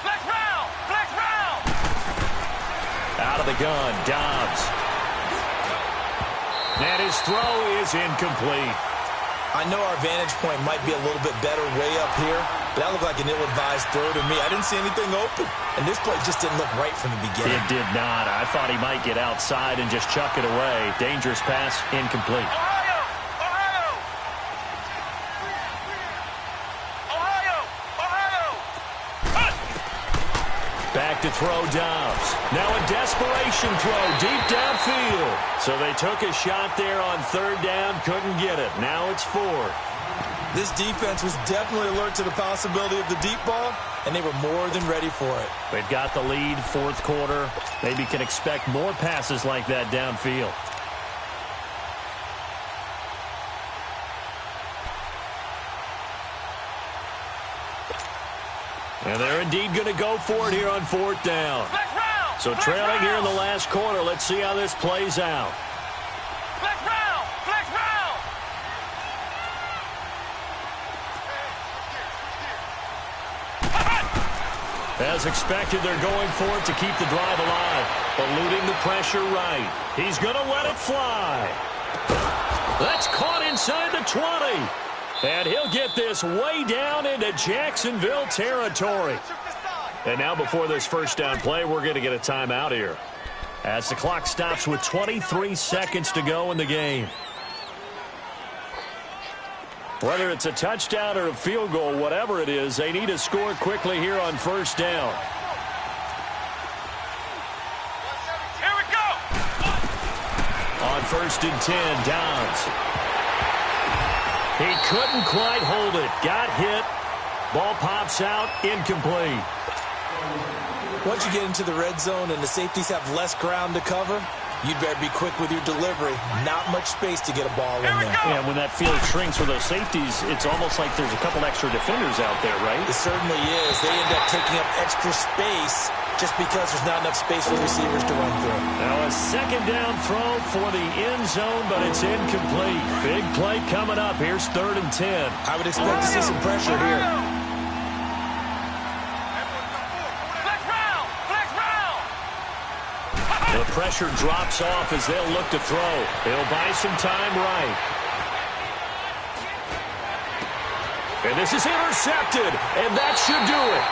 Flex round. Flex round. Out of the gun, Dobbs. And his throw is incomplete. I know our vantage point might be a little bit better way up here, but that looked like an ill-advised throw to me. I didn't see anything open, and this play just didn't look right from the beginning. It did not. I thought he might get outside and just chuck it away. Dangerous pass, incomplete. Ohio. Ohio. Ohio. Ohio. Cut. Back to throw Dobbs. Now a desperation throw deep downfield. So they took a shot there on third down, couldn't get it. Now it's fourth. This defense was definitely alert to the possibility of the deep ball, and they were more than ready for it. They've got the lead, fourth quarter. Maybe can expect more passes like that downfield. And they're indeed going to go for it here on fourth down. Flex round. So Flex trailing round. here in the last quarter. Let's see how this plays out. Flex round. Flex round. As expected, they're going for it to keep the drive alive. Eluding the pressure right. He's going to let it fly. That's caught inside the 20. And he'll get this way down into Jacksonville territory. And now before this first down play, we're going to get a timeout here, as the clock stops with 23 seconds to go in the game. Whether it's a touchdown or a field goal, whatever it is, they need to score quickly here on first down. Here we go. On first and 10, Downs. He couldn't quite hold it. Got hit. Ball pops out, incomplete. Once you get into the red zone and the safeties have less ground to cover, you'd better be quick with your delivery. Not much space to get a ball in there. Yeah, when that field shrinks for those safeties, it's almost like there's a couple extra defenders out there, right? It certainly is. They end up taking up extra space just because there's not enough space for receivers to run through. Now a second down throw for the end zone, but it's incomplete. Big play coming up. Here's third and 10. I would expect to see some pressure here. Flex round. Flex round. The pressure drops off as they'll look to throw. They'll buy some time right. And this is intercepted, and that should do it.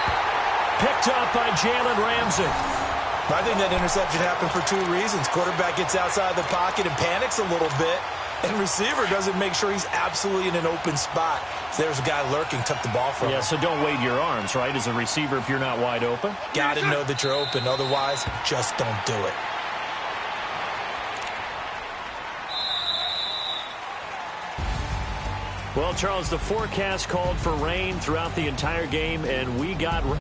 Picked up by Jalen Ramsey. I think that interception happened for two reasons. Quarterback gets outside the pocket and panics a little bit, and receiver doesn't make sure he's absolutely in an open spot. So there's a guy lurking, took the ball from him. Yeah, so don't wave your arms, right, as a receiver if you're not wide open. Got to know that you're open. Otherwise, just don't do it. Well, Charles, the forecast called for rain throughout the entire game, and we got rain.